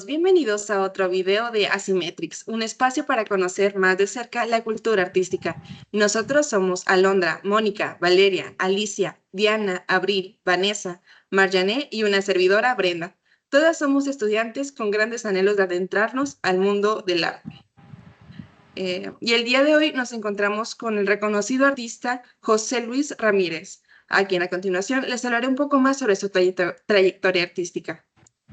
Bienvenidos a otro video de Asymmetrics, un espacio para conocer más de cerca la cultura artística. Nosotros somos Alondra, Mónica, Valeria, Alicia, Diana, Abril, Vanessa, Marjané y una servidora, Brenda. Todas somos estudiantes con grandes anhelos de adentrarnos al mundo del arte. Y el día de hoy nos encontramos con el reconocido artista José Luis Ramírez, a quien a continuación les hablaré un poco más sobre su trayectoria artística.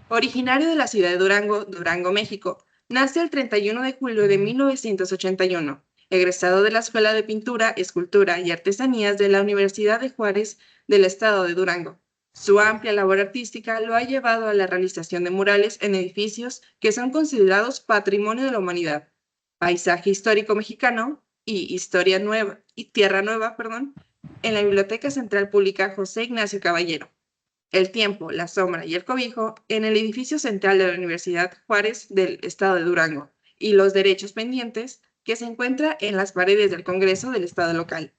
Originario de la ciudad de Durango, Durango, México, nace el 31 de julio de 1981, egresado de la Escuela de Pintura, Escultura y Artesanías de la Universidad de Juárez del estado de Durango. Su amplia labor artística lo ha llevado a la realización de murales en edificios que son considerados Patrimonio de la Humanidad, Paisaje Histórico Mexicano y Historia Nueva y Tierra Nueva, en la Biblioteca Central Pública José Ignacio Caballero. El tiempo, la sombra y el cobijo en el edificio central de la Universidad Juárez del estado de Durango y los derechos pendientes que se encuentra en las paredes del Congreso del estado local.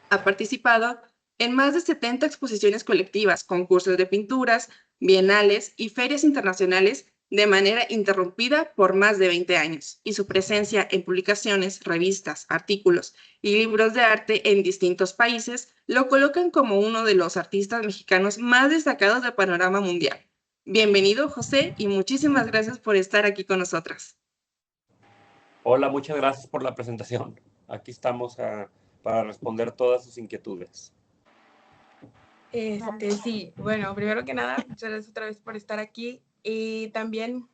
Ha participado en más de 70 exposiciones colectivas, concursos de pinturas, bienales y ferias internacionales de manera interrumpida por más de 20 años, y su presencia en publicaciones, revistas, artículos y libros de arte en distintos países lo colocan como uno de los artistas mexicanos más destacados del panorama mundial. Bienvenido, José, y muchísimas gracias por estar aquí con nosotras. Hola, muchas gracias por la presentación. Aquí estamos para responder todas sus inquietudes. Sí, bueno, primero que nada, muchas gracias otra vez por estar aquí y también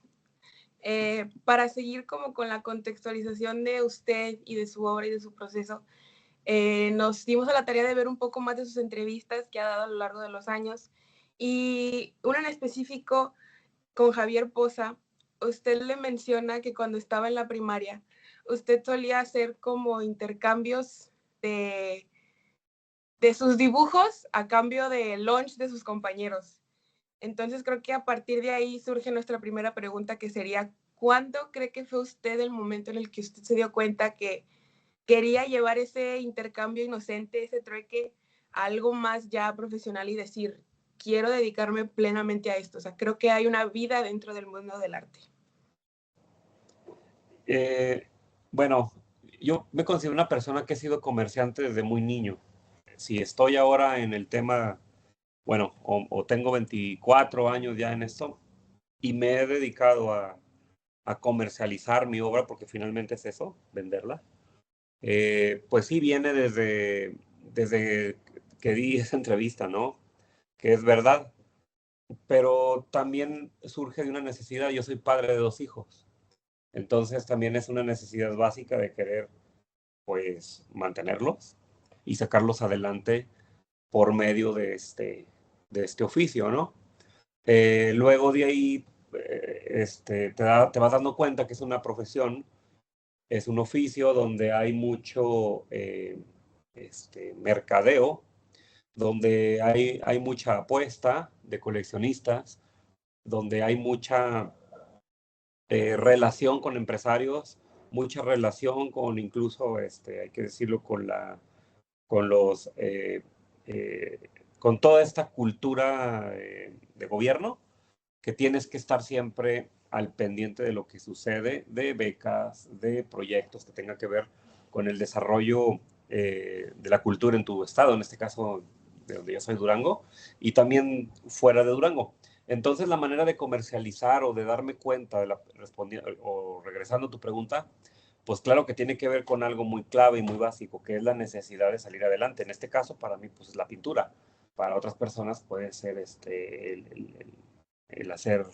para seguir como con la contextualización de usted y de su obra y de su proceso, nos dimos a la tarea de ver un poco más de sus entrevistas que ha dado a lo largo de los años y una en específico con Javier Poza. Usted le menciona que cuando estaba en la primaria, usted solía hacer como intercambios de sus dibujos a cambio de lunch de sus compañeros. Entonces creo que a partir de ahí surge nuestra primera pregunta, que sería, ¿cuándo cree que fue usted el momento en el que usted se dio cuenta que quería llevar ese intercambio inocente, ese trueque, a algo más ya profesional y decir, quiero dedicarme plenamente a esto? O sea, creo que hay una vida dentro del mundo del arte. Bueno, yo me considero una persona que he sido comerciante desde muy niño. Si estoy ahora en el tema, bueno, o tengo 24 años ya en esto, y me he dedicado a comercializar mi obra, porque finalmente es eso, venderla. Pues sí, viene desde que di esa entrevista, ¿no? Que es verdad, pero también surge de una necesidad. Yo soy padre de 2 hijos, entonces también es una necesidad básica de querer, pues, mantenerlos y sacarlos adelante por medio de este oficio, ¿no? Luego de ahí, te vas dando cuenta que es una profesión, es un oficio donde hay mucho mercadeo, donde hay mucha apuesta de coleccionistas, donde hay mucha relación con empresarios, mucha relación con incluso, hay que decirlo, con los, con toda esta cultura de gobierno, que tienes que estar siempre al pendiente de lo que sucede, de becas, de proyectos que tengan que ver con el desarrollo de la cultura en tu estado, en este caso de donde yo soy, Durango, y también fuera de Durango. Entonces, la manera de comercializar o de darme cuenta, o regresando a tu pregunta, pues claro que tiene que ver con algo muy clave y muy básico, que es la necesidad de salir adelante. En este caso, para mí, pues es la pintura. Para otras personas puede ser el hacer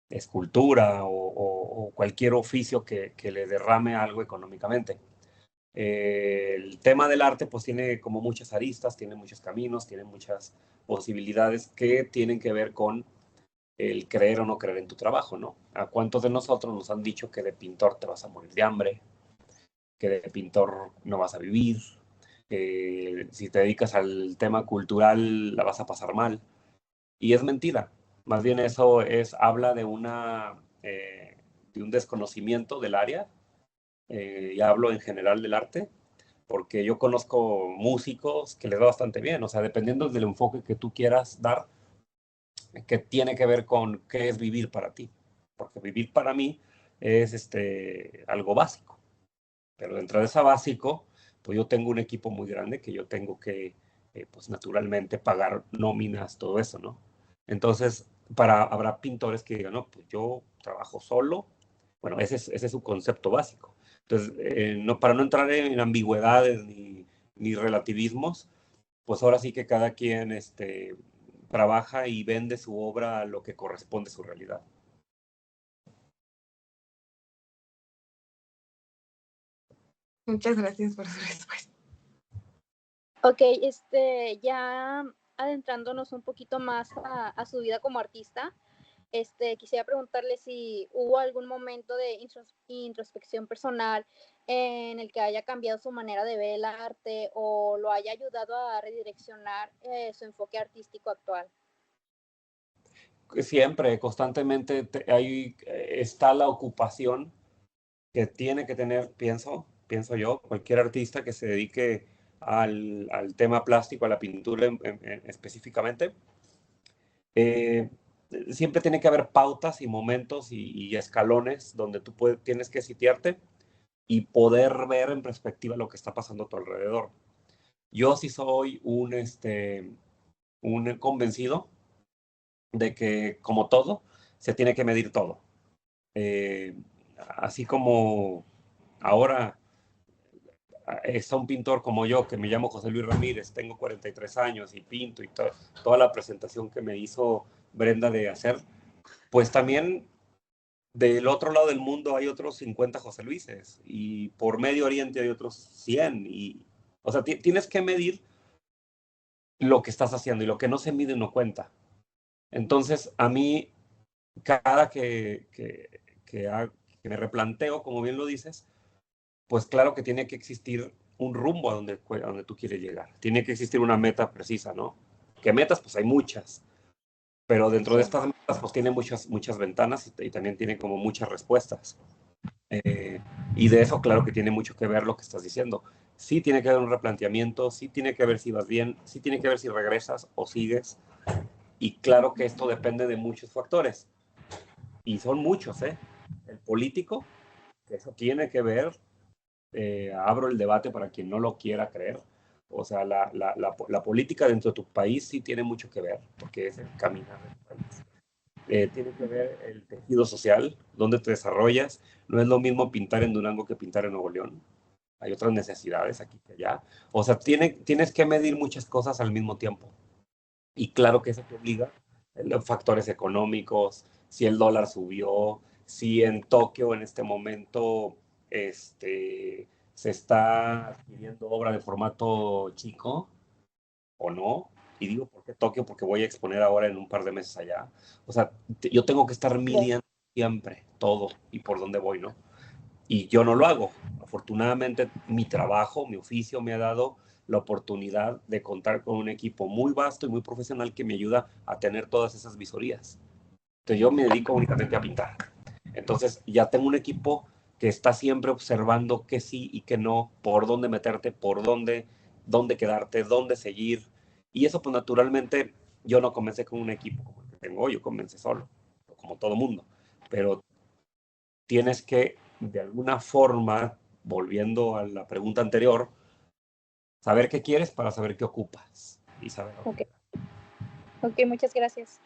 escultura o cualquier oficio que le derrame algo económicamente. El tema del arte pues tiene como muchas aristas, tiene muchos caminos, tiene muchas posibilidades que tienen que ver con el creer o no creer en tu trabajo, ¿no? ¿A cuántos de nosotros nos han dicho que de pintor te vas a morir de hambre, que de pintor no vas a vivir, que si te dedicas al tema cultural la vas a pasar mal? Y es mentira. Más bien eso habla de de un desconocimiento del área, y hablo en general del arte, porque yo conozco músicos que les va bastante bien, o sea, dependiendo del enfoque que tú quieras dar, que tiene que ver con qué es vivir para ti. porque vivir para mí es algo básico. Pero dentro de ese básico, pues yo tengo un equipo muy grande que yo tengo que, pues naturalmente, pagar nóminas, todo eso, ¿no? Entonces, habrá pintores que digan, no, pues yo trabajo solo. Bueno, ese es su concepto básico. Entonces, para no entrar en ambigüedades ni relativismos, pues ahora sí que cada quien trabaja y vende su obra a lo que corresponde a su realidad. Muchas gracias por su respuesta. Ok, ya adentrándonos un poquito más a su vida como artista, quisiera preguntarle si hubo algún momento de introspección personal en el que haya cambiado su manera de ver el arte o lo haya ayudado a redireccionar su enfoque artístico actual. Siempre, constantemente, ahí está la ocupación que tiene que tener, pienso yo, cualquier artista que se dedique al tema plástico, a la pintura específicamente. Siempre tiene que haber pautas y momentos y escalones donde tú tienes que sitiarte y poder ver en perspectiva lo que está pasando a tu alrededor. Yo sí soy un convencido de que, como todo, se tiene que medir todo. Así como ahora está un pintor como yo, que me llamo José Luis Ramírez, tengo 43 años y pinto y toda la presentación que me hizo Brenda de hacer, pues también del otro lado del mundo hay otros 50 José Luises y por Medio Oriente hay otros 100. O sea, tienes que medir lo que estás haciendo y lo que no se mide no cuenta. Entonces, a mí, cada que me replanteo, como bien lo dices, pues claro que tiene que existir un rumbo a donde tú quieres llegar. Tiene que existir una meta precisa, ¿no? ¿Qué metas? Pues hay muchas. Pero dentro de estas metas, pues tiene muchas ventanas y también tiene como muchas respuestas. Y de eso, claro que tiene mucho que ver lo que estás diciendo. Sí tiene que haber un replanteamiento, sí tiene que ver si vas bien, sí tiene que ver si regresas o sigues. Y claro que esto depende de muchos factores. Y son muchos, ¿eh? El político, que eso tiene que ver, abro el debate para quien no lo quiera creer. O sea, la política dentro de tu país sí tiene mucho que ver, porque es el caminar del país. Tiene que ver el tejido social, dónde te desarrollas. No es lo mismo pintar en Durango que pintar en Nuevo León. Hay otras necesidades aquí que allá. O sea, tienes que medir muchas cosas al mismo tiempo. Y claro que eso te obliga los factores económicos, si el dólar subió, si en Tokio en este momento se está adquiriendo obra de formato chico o no. Y digo, ¿por qué Tokio? Porque voy a exponer ahora en un par de meses allá. O sea, yo tengo que estar midiendo siempre todo y por dónde voy, ¿no? Y yo no lo hago. Afortunadamente, mi trabajo, mi oficio me ha dado la oportunidad de contar con un equipo muy vasto y muy profesional que me ayuda a tener todas esas visorías. Entonces, yo me dedico únicamente a pintar. Entonces, ya tengo un equipo que está siempre observando qué sí y qué no, por dónde meterte, por dónde quedarte, dónde seguir. Y eso, pues naturalmente, yo no comencé con un equipo como el que tengo hoy, yo comencé solo, como todo mundo. Pero tienes que, de alguna forma, volviendo a la pregunta anterior, saber qué quieres para saber qué ocupas y saber. Ok, muchas gracias.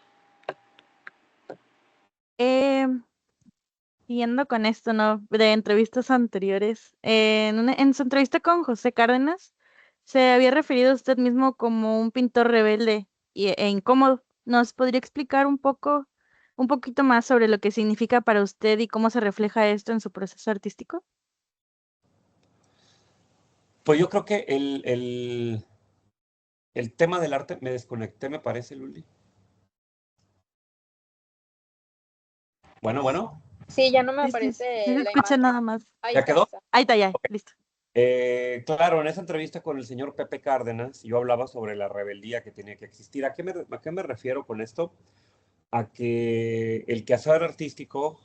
Siguiendo con esto, ¿no? De entrevistas anteriores, en su entrevista con José Cárdenas, se había referido a usted mismo como un pintor rebelde e incómodo. ¿Nos podría explicar un poquito más sobre lo que significa para usted y cómo se refleja esto en su proceso artístico? Pues yo creo que el tema del arte, me desconecté, me parece, Luli. Bueno. Sí, ya no me Sí, aparece se la escucha imagen. nada más. Ahí ¿Ya está, quedó? Ahí está, ya, Okay. listo. Claro, en esa entrevista con el señor Pepe Cárdenas, yo hablaba sobre la rebeldía que tenía que existir. ¿A qué me refiero con esto? A que el quehacer artístico,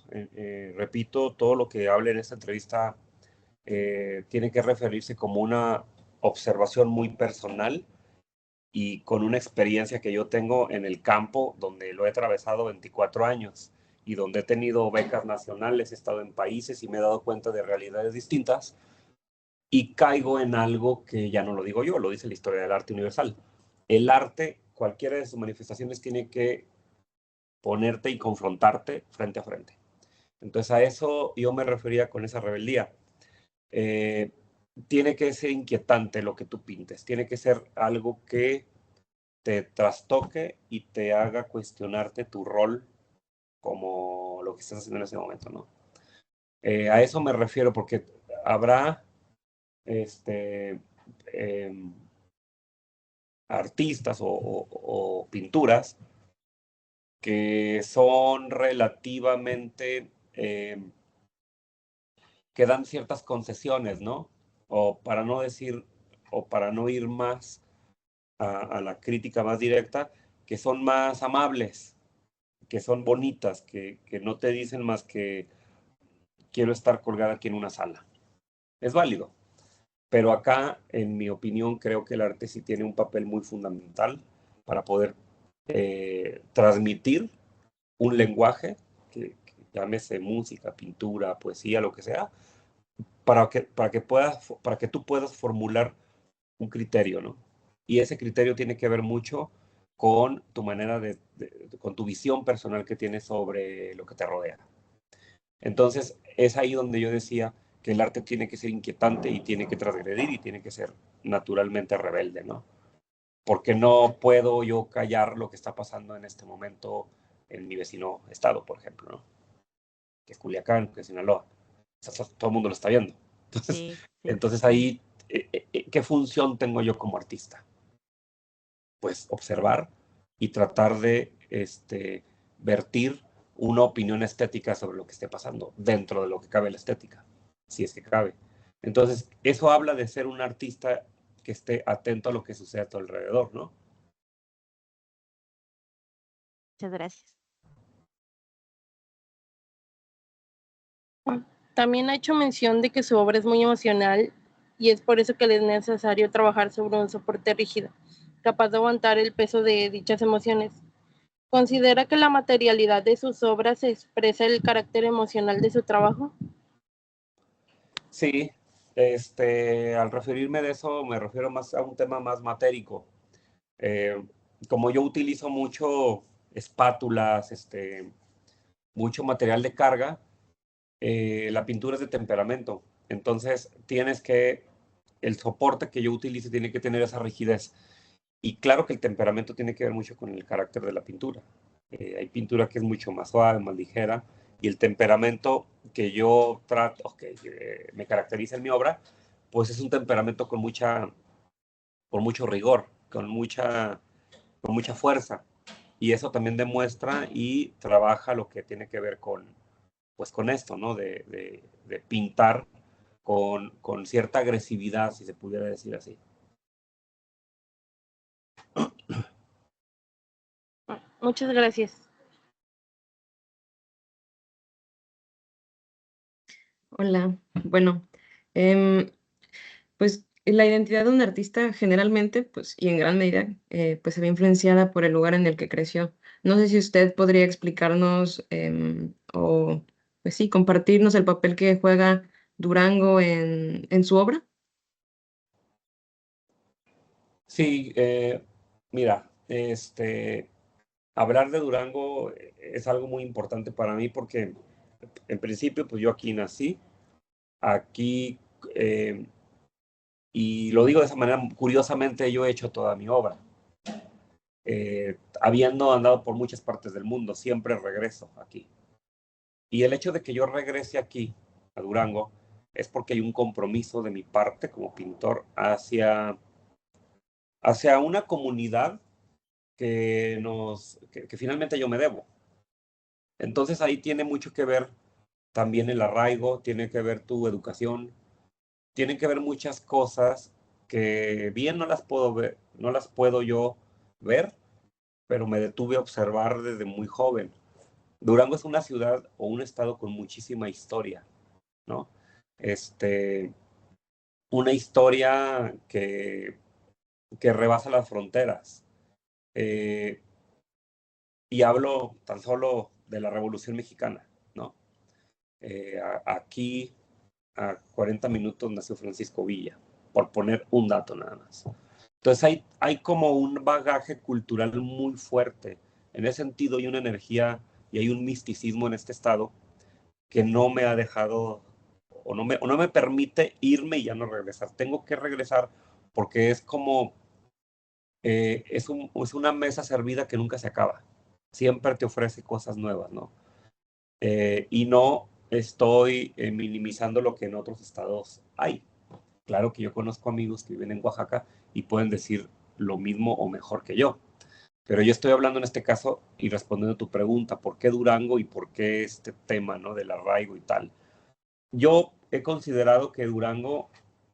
repito, todo lo que hable en esta entrevista tiene que referirse como una observación muy personal y con una experiencia que yo tengo en el campo donde lo he atravesado 24 años y donde he tenido becas nacionales, he estado en países y me he dado cuenta de realidades distintas y caigo en algo que ya no lo digo yo, lo dice la historia del arte universal. El arte, cualquiera de sus manifestaciones, tiene que ponerte y confrontarte frente a frente. Entonces a eso yo me refería con esa rebeldía. Tiene que ser inquietante lo que tú pintes, tiene que ser algo que te trastoque y te haga cuestionarte tu rol como lo que estás haciendo en ese momento, ¿no? A eso me refiero porque habrá artistas o pinturas que son relativamente, que dan ciertas concesiones, ¿no? O para no decir, o para no ir más a la crítica más directa, que son más amables, que son bonitas, que no te dicen más que quiero estar colgada aquí en una sala. Es válido. Pero acá, en mi opinión, creo que el arte sí tiene un papel muy fundamental para poder transmitir un lenguaje, que llámese música, pintura, poesía, lo que sea, para que tú puedas formular un criterio, ¿no? Y ese criterio tiene que ver mucho con tu manera con tu visión personal que tienes sobre lo que te rodea. Entonces, es ahí donde yo decía que el arte tiene que ser inquietante y tiene que transgredir y tiene que ser naturalmente rebelde, ¿no? Porque no puedo yo callar lo que está pasando en este momento en mi vecino estado, por ejemplo, ¿no? Que es Culiacán, que es Sinaloa. Todo el mundo lo está viendo. Entonces, Sí, sí. entonces ahí, ¿qué función tengo yo como artista? Pues observar y tratar de vertir una opinión estética sobre lo que esté pasando, dentro de lo que cabe la estética, si es que cabe. Entonces, eso habla de ser un artista que esté atento a lo que sucede a tu alrededor, ¿no? Muchas gracias. También ha hecho mención de que su obra es muy emocional y es por eso que le es necesario trabajar sobre un soporte rígido, capaz de aguantar el peso de dichas emociones. ¿Considera que la materialidad de sus obras expresa el carácter emocional de su trabajo? Sí, al referirme de eso me refiero más a un tema más matérico. Como yo utilizo mucho espátulas, mucho material de carga, la pintura es de temperamento. Entonces el soporte que yo utilice tiene que tener esa rigidez. Y claro que el temperamento tiene que ver mucho con el carácter de la pintura. Hay pintura que es mucho más suave, más ligera, y el temperamento que yo trato, que me caracteriza en mi obra, pues es un temperamento con mucho rigor, con mucha fuerza. Y eso también demuestra y trabaja lo que tiene que ver con esto, ¿no? De pintar con cierta agresividad, si se pudiera decir así. Muchas gracias. Hola, bueno, pues la identidad de un artista generalmente, pues, y en gran medida, pues se ve influenciada por el lugar en el que creció. No sé si usted podría explicarnos o, pues sí, compartirnos el papel que juega Durango en su obra. Sí, mira, hablar de Durango es algo muy importante para mí porque en principio, pues yo aquí nací, aquí, y lo digo de esa manera, curiosamente yo he hecho toda mi obra. Habiendo andado por muchas partes del mundo, siempre regreso aquí. Y el hecho de que yo regrese aquí, a Durango, es porque hay un compromiso de mi parte como pintor hacia una comunidad que finalmente yo me debo. Entonces ahí tiene mucho que ver también el arraigo, tiene que ver tu educación, tienen que ver muchas cosas que bien no las puedo ver, no las puedo yo ver, pero me detuve a observar desde muy joven. Durango es una ciudad o un estado con muchísima historia, ¿no? Una historia que rebasa las fronteras. Y hablo tan solo la Revolución Mexicana, ¿no? Aquí, a 40 minutos, nació Francisco Villa, por poner un dato nada más. Entonces hay como un bagaje cultural muy fuerte en ese sentido, y una energía y hay un misticismo en este estado que no me ha dejado o no me permite irme y ya no regresar. Tengo que regresar porque es como es una mesa servida que nunca se acaba. Siempre te ofrece cosas nuevas, ¿no? Y no estoy minimizando lo que en otros estados hay. Claro que yo conozco amigos que viven en Oaxaca y pueden decir lo mismo o mejor que yo. Pero yo estoy hablando en este caso y respondiendo a tu pregunta, ¿por qué Durango y por qué este tema, ¿no? Del arraigo y tal? Yo he considerado que Durango,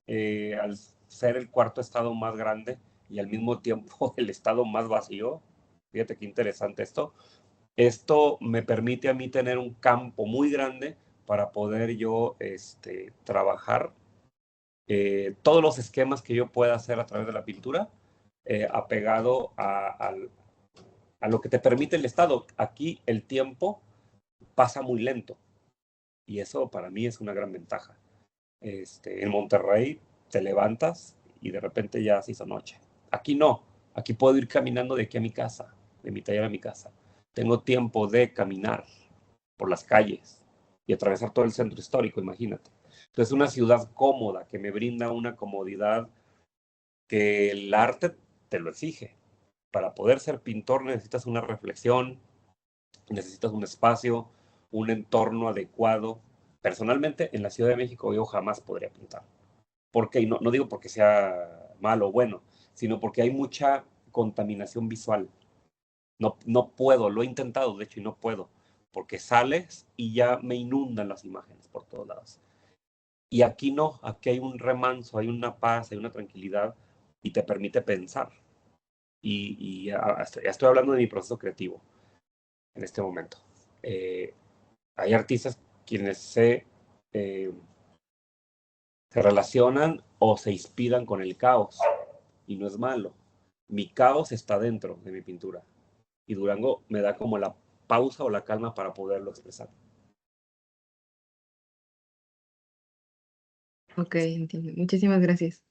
al ser el cuarto estado más grande y al mismo tiempo el estado más vacío, fíjate qué interesante esto me permite a mí tener un campo muy grande para poder yo trabajar todos los esquemas que yo pueda hacer a través de la pintura, apegado a lo que te permite el estado. Aquí el tiempo pasa muy lento y eso para mí es una gran ventaja. En Monterrey te levantas y de repente ya se hizo noche. Aquí no, aquí puedo ir caminando de aquí a mi casa, de mi taller a mi casa. Tengo tiempo de caminar por las calles y atravesar todo el centro histórico, imagínate. Entonces, una ciudad cómoda que me brinda una comodidad que el arte te lo exige. Para poder ser pintor necesitas una reflexión, necesitas un espacio, un entorno adecuado. Personalmente, en la Ciudad de México yo jamás podría pintar. ¿Por qué? Y no digo porque sea malo o bueno, sino porque hay mucha contaminación visual. No puedo, lo he intentado, de hecho, y no puedo, porque sales y ya me inundan las imágenes por todos lados. Y aquí no, aquí hay un remanso, hay una paz, hay una tranquilidad y te permite pensar. Y ya estoy hablando de mi proceso creativo en este momento. Hay artistas quienes se relacionan o se inspiran con el caos y no es malo. Mi caos está dentro de mi pintura y Durango me da como la pausa o la calma para poderlo expresar. Ok, entiendo. Muchísimas gracias.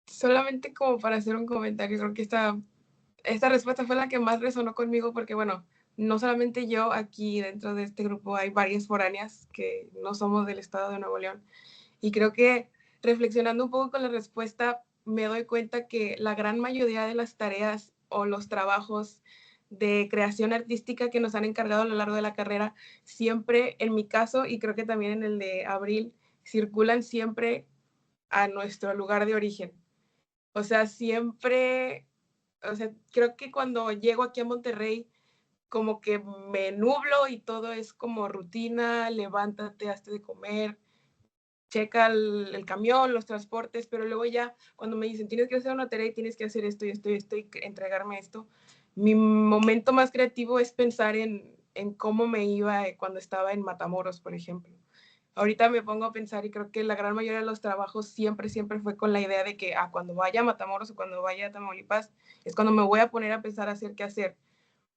Solamente como para hacer un comentario, creo que esta respuesta fue la que más resonó conmigo porque, bueno, no solamente yo, aquí dentro de este grupo hay varias foráneas que no somos del estado de Nuevo León. Y creo que reflexionando un poco con la respuesta, me doy cuenta que la gran mayoría de las tareas o los trabajos de creación artística que nos han encargado a lo largo de la carrera, siempre, en mi caso, y creo que también en el de Abril, circulan siempre a nuestro lugar de origen. O sea, siempre, o sea, creo que cuando llego aquí a Monterrey, como que me nublo y todo es como rutina, levántate, hazte de comer, checa el camión, los transportes, pero luego ya cuando me dicen tienes que hacer una tarea y tienes que hacer esto y esto y esto y entregarme esto, mi momento más creativo es pensar en cómo me iba cuando estaba en Matamoros, por ejemplo. Ahorita me pongo a pensar y creo que la gran mayoría de los trabajos siempre fue con la idea de que cuando vaya a Matamoros o cuando vaya a Tamaulipas es cuando me voy a poner a pensar a hacer qué hacer,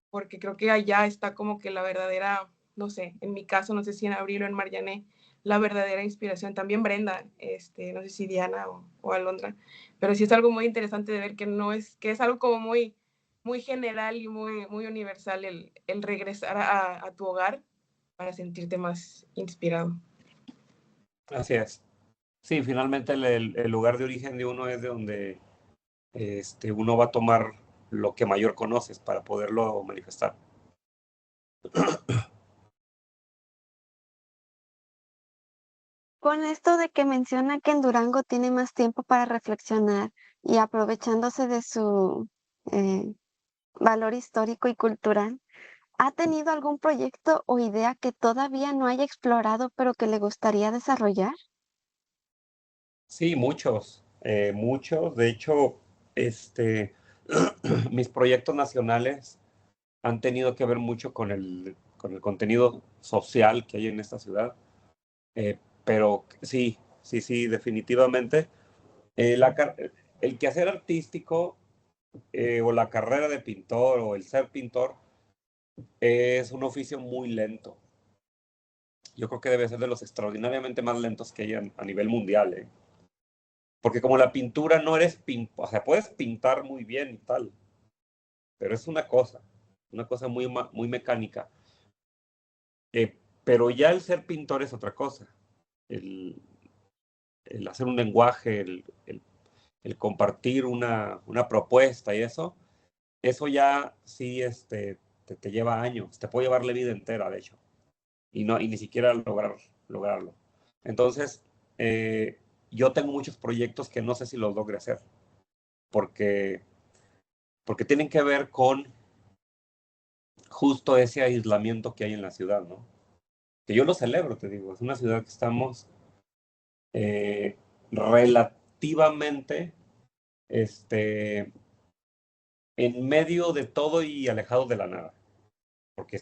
porque creo que allá está como que la verdadera, no sé, en mi caso, no sé si en Abril o en Mariané, la verdadera inspiración. También Brenda, no sé si Diana o Alondra, pero sí es algo muy interesante de ver que es algo como muy, muy general y muy, muy universal el regresar a tu hogar para sentirte más inspirado. Así es. Sí, finalmente el lugar de origen de uno es de donde uno va a tomar lo que mayor conoces para poderlo manifestar. Con esto de que menciona que en Durango tiene más tiempo para reflexionar y aprovechándose de su valor histórico y cultural, ¿ha tenido algún proyecto o idea que todavía no haya explorado pero que le gustaría desarrollar? Sí, muchos, muchos. De hecho, mis proyectos nacionales han tenido que ver mucho con el contenido social que hay en esta ciudad. Pero sí, definitivamente. Eh, la car- el quehacer artístico o la carrera de pintor o el ser pintor es un oficio muy lento. Yo creo que debe ser de los extraordinariamente más lentos que hay a nivel mundial, ¿eh? Porque como la pintura no eres, o sea, puedes pintar muy bien y tal, pero es una cosa muy, muy mecánica. Pero ya el ser pintor es otra cosa. El, el hacer un lenguaje, el compartir una propuesta y eso ya sí te lleva años, te puede llevar la vida entera, de hecho, y ni siquiera lograrlo. Entonces, yo tengo muchos proyectos que no sé si los logre hacer, porque tienen que ver con justo ese aislamiento que hay en la ciudad, ¿no? Que yo lo celebro, te digo, es una ciudad que estamos relativamente en medio de todo y alejados de la nada. Porque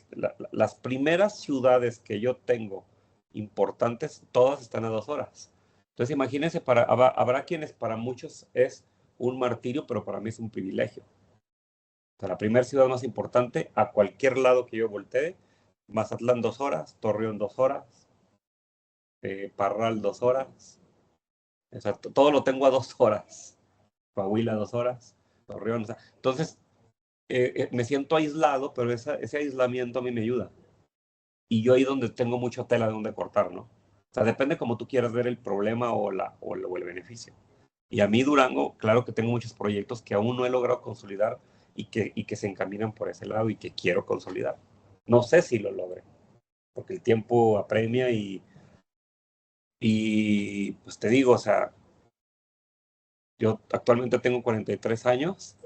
las primeras ciudades que yo tengo importantes, todas están a 2 horas. Entonces imagínense, habrá quienes para muchos es un martirio, pero para mí es un privilegio. O sea, la primera ciudad más importante, a cualquier lado que yo voltee, Mazatlán 2 horas, Torreón 2 horas, Parral 2 horas, o sea, todo lo tengo a 2 horas, Coahuila 2 horas, Torreón, o sea, entonces me siento aislado, pero ese aislamiento a mí me ayuda. Y yo ahí donde tengo mucha tela de donde cortar, ¿no? O sea, depende cómo tú quieras ver el problema o el beneficio. Y a mí Durango, claro que tengo muchos proyectos que aún no he logrado consolidar y que se encaminan por ese lado y que quiero consolidar. No sé si lo logre, porque el tiempo apremia y pues te digo, o sea, yo actualmente tengo 43 años,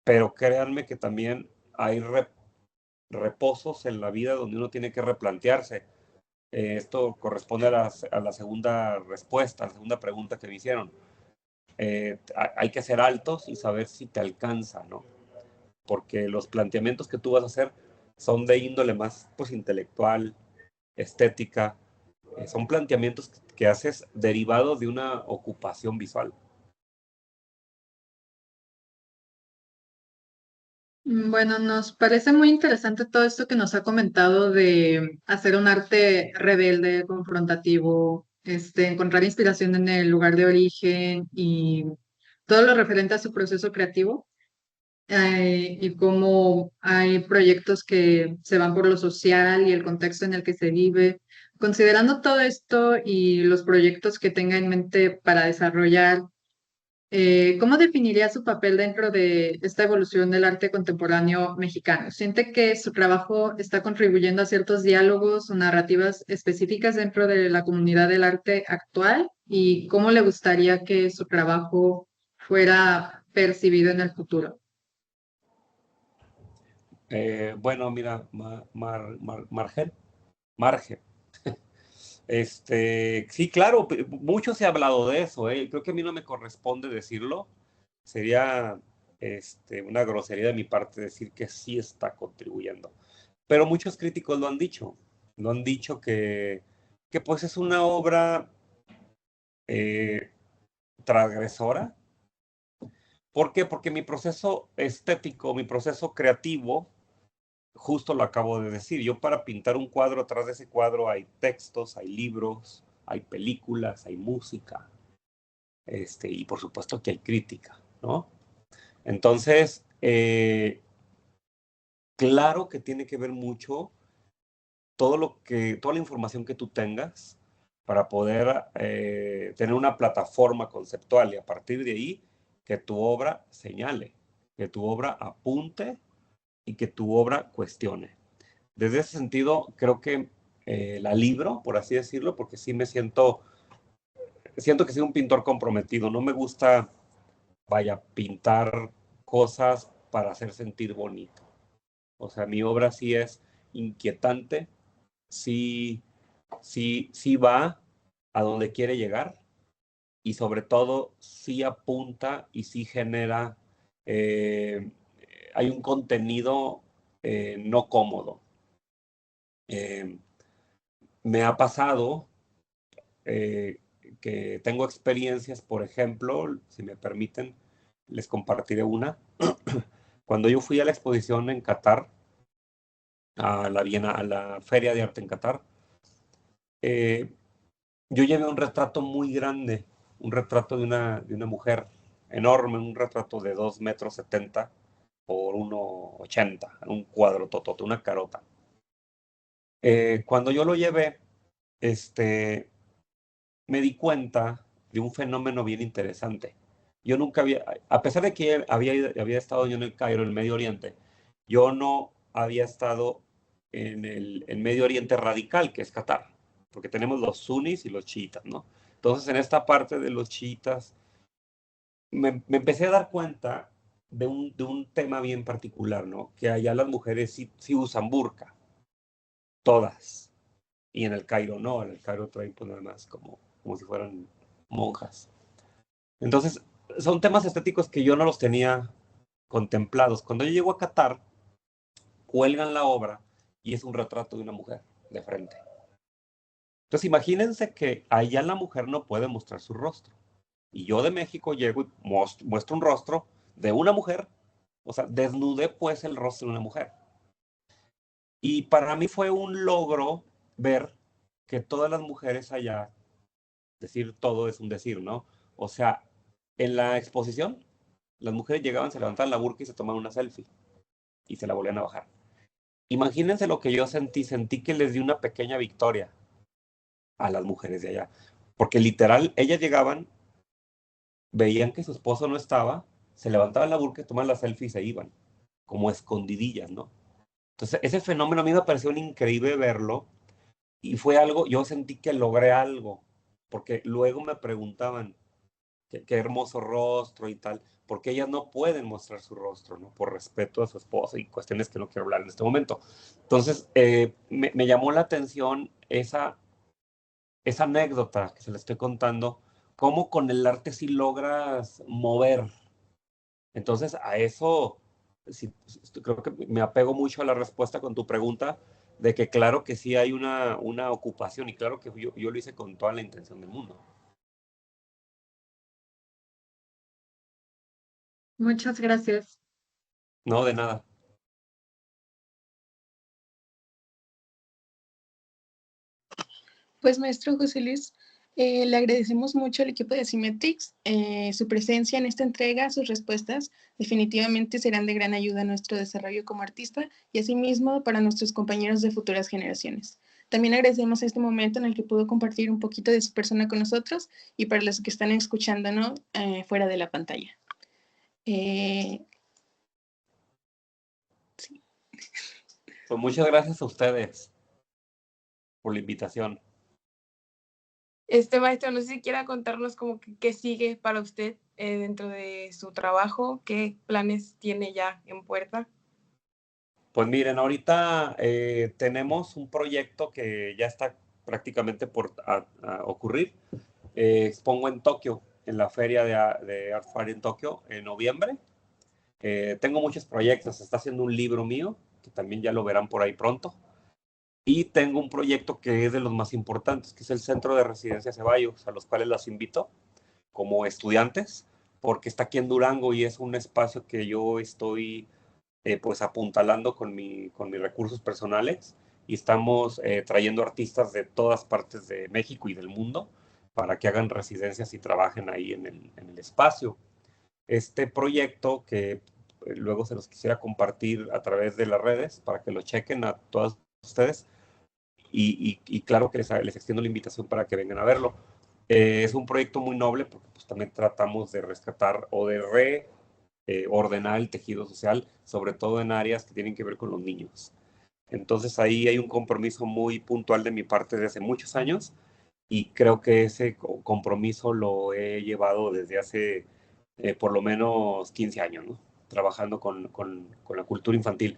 pero créanme que también hay reposos en la vida donde uno tiene que replantearse. Esto corresponde a la segunda respuesta, a la segunda pregunta que me hicieron. Hay que ser altos y saber si te alcanza, ¿no? Porque los planteamientos que tú vas a hacer son de índole más pues, intelectual, estética. Son planteamientos que haces derivados de una ocupación visual. Bueno, nos parece muy interesante todo esto que nos ha comentado de hacer un arte rebelde, confrontativo, encontrar inspiración en el lugar de origen y todo lo referente a su proceso creativo, y cómo hay proyectos que se van por lo social y el contexto en el que se vive. Considerando todo esto y los proyectos que tenga en mente para desarrollar, ¿cómo definiría su papel dentro de esta evolución del arte contemporáneo mexicano? ¿Siente que su trabajo está contribuyendo a ciertos diálogos o narrativas específicas dentro de la comunidad del arte actual? ¿Y cómo le gustaría que su trabajo fuera percibido en el futuro? Bueno, mira, Margen. Sí, claro, mucho se ha hablado de eso, ¿eh? Creo que a mí no me corresponde decirlo. Sería una grosería de mi parte decir que sí está contribuyendo. Pero muchos críticos lo han dicho. Lo han dicho que pues es una obra transgresora. ¿Por qué? Porque mi proceso estético, mi proceso creativo, justo lo acabo de decir. Yo para pintar un cuadro, atrás de ese cuadro hay textos, hay libros, hay películas, hay música, y por supuesto que hay crítica, ¿no? Entonces, claro que tiene que ver mucho toda la información que tú tengas para poder tener una plataforma conceptual y a partir de ahí que tu obra señale, que tu obra apunte y que tu obra cuestione. Desde ese sentido, creo que la libro, por así decirlo, porque sí siento que soy un pintor comprometido. No me gusta, vaya, pintar cosas para hacer sentir bonito. O sea, mi obra sí es inquietante, sí va a donde quiere llegar y sobre todo sí apunta y sí genera, hay un contenido no cómodo. Me ha pasado que tengo experiencias, por ejemplo, si me permiten, les compartiré una. Cuando yo fui a la exposición en Qatar, a la Feria de Arte en Qatar. Yo llevé un retrato muy grande, un retrato de una mujer enorme, un retrato de 2,70 m por 1,80 m, un cuadro totote, una carota. Cuando yo lo llevé, me di cuenta de un fenómeno bien interesante. Yo nunca a pesar de que había estado yo en el Cairo, en el Medio Oriente, yo no había estado en el Medio Oriente radical, que es Qatar, porque tenemos los sunnis y los chiitas, ¿no? Entonces, en esta parte de los chiitas, me empecé a dar cuenta de un tema bien particular, ¿no? Que allá las mujeres sí usan burka, todas, y en el Cairo no, en el Cairo traen pues nada más como si fueran monjas. Entonces, son temas estéticos que yo no los tenía contemplados. Cuando yo llego a Qatar, cuelgan la obra y es un retrato de una mujer de frente. Entonces, imagínense que allá la mujer no puede mostrar su rostro. Y yo de México llego y muestro un rostro de una mujer, o sea, desnudé pues el rostro de una mujer. Y para mí fue un logro ver que todas las mujeres allá, decir todo es un decir, ¿no? O sea, en la exposición, las mujeres llegaban, se levantaban la burka y se tomaban una selfie y se la volvían a bajar. Imagínense lo que yo sentí que les di una pequeña victoria a las mujeres de allá, porque literal, ellas llegaban, veían que su esposo no estaba, se levantaban la burka, tomaban la selfie y se iban, como escondidillas, ¿no? Entonces, ese fenómeno a mí me pareció increíble verlo y fue algo, yo sentí que logré algo, porque luego me preguntaban, qué hermoso rostro y tal, porque ellas no pueden mostrar su rostro, ¿no? Por respeto a su esposo y cuestiones que no quiero hablar en este momento. Entonces, me llamó la atención esa anécdota que se le estoy contando, cómo con el arte sí logras mover. Entonces, a eso, sí, creo que me apego mucho a la respuesta con tu pregunta, de que claro que sí hay una ocupación y claro que yo lo hice con toda la intención del mundo. Muchas gracias. No, de nada. Pues maestro José Luis, le agradecemos mucho al equipo de Asymmetrics su presencia en esta entrega, sus respuestas definitivamente serán de gran ayuda a nuestro desarrollo como artista y asimismo para nuestros compañeros de futuras generaciones. También agradecemos este momento en el que pudo compartir un poquito de su persona con nosotros y para los que están escuchándonos fuera de la pantalla. Sí. Pues muchas gracias a ustedes por la invitación. Maestro, no sé si quiera contarnos como que qué sigue para usted dentro de su trabajo, qué planes tiene ya en puerta. Pues miren, ahorita tenemos un proyecto que ya está prácticamente por ocurrir. Expongo en Tokio, en la feria de Art Fair en Tokio, en noviembre. Tengo muchos proyectos. Se está haciendo un libro mío, que también ya lo verán por ahí pronto. Y tengo un proyecto que es de los más importantes, que es el Centro de Residencia Ceballos, a los cuales los invito como estudiantes, porque está aquí en Durango y es un espacio que yo estoy pues apuntalando con mis recursos personales y estamos trayendo artistas de todas partes de México y del mundo para que hagan residencias y trabajen ahí en el espacio. Este proyecto que luego se los quisiera compartir a través de las redes para que lo chequen a todos ustedes y claro que les extiendo la invitación para que vengan a verlo. Es un proyecto muy noble porque pues, también tratamos de rescatar o de ordenar el tejido social, sobre todo en áreas que tienen que ver con los niños. Entonces ahí hay un compromiso muy puntual de mi parte desde hace muchos años y creo que ese compromiso lo he llevado desde hace por lo menos 15 años, ¿no? Trabajando con la cultura infantil.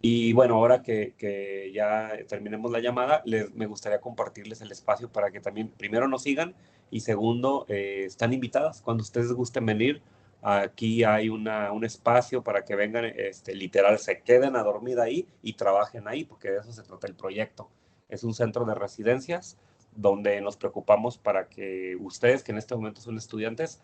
Y bueno, ahora que ya terminemos la llamada, me gustaría compartirles el espacio para que también primero nos sigan y segundo, están invitadas. Cuando ustedes gusten venir, aquí hay un espacio para que vengan, literal, se queden a dormir ahí y trabajen ahí, porque de eso se trata el proyecto. Es un centro de residencias donde nos preocupamos para que ustedes, que en este momento son estudiantes,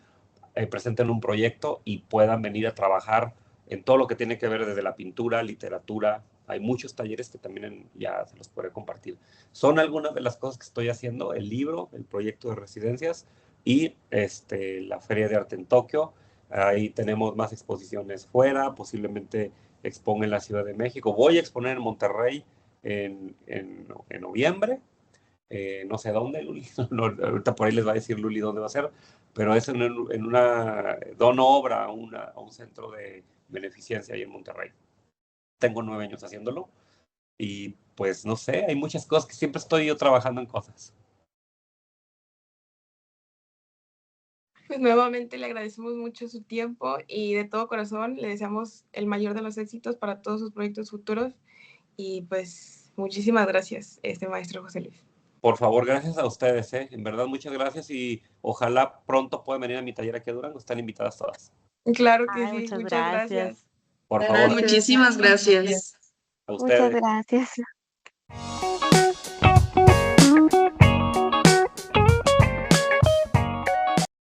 presenten un proyecto y puedan venir a trabajar en todo lo que tiene que ver desde la pintura, literatura. Hay muchos talleres que también ya se los podré compartir. Son algunas de las cosas que estoy haciendo: el libro, el proyecto de residencias y la Feria de Arte en Tokio. Ahí tenemos más exposiciones fuera, posiblemente exponga en la Ciudad de México. Voy a exponer en Monterrey en noviembre. No sé dónde, Luli. Ahorita por ahí les va a decir Luli dónde va a ser, pero es en una dono obra a un centro de beneficencia ahí en Monterrey. Tengo 9 años haciéndolo y pues no sé, hay muchas cosas que siempre estoy yo trabajando en cosas. Pues nuevamente le agradecemos mucho su tiempo y de todo corazón le deseamos el mayor de los éxitos para todos sus proyectos futuros y pues muchísimas gracias, maestro José Luis. Por favor, gracias a ustedes, en verdad muchas gracias y ojalá pronto puedan venir a mi taller aquí a Durango. Están invitadas todas. Claro que Ay, sí, muchas muchas gracias. Por favor, Gracias. Muchísimas gracias. a Muchas ustedes. gracias.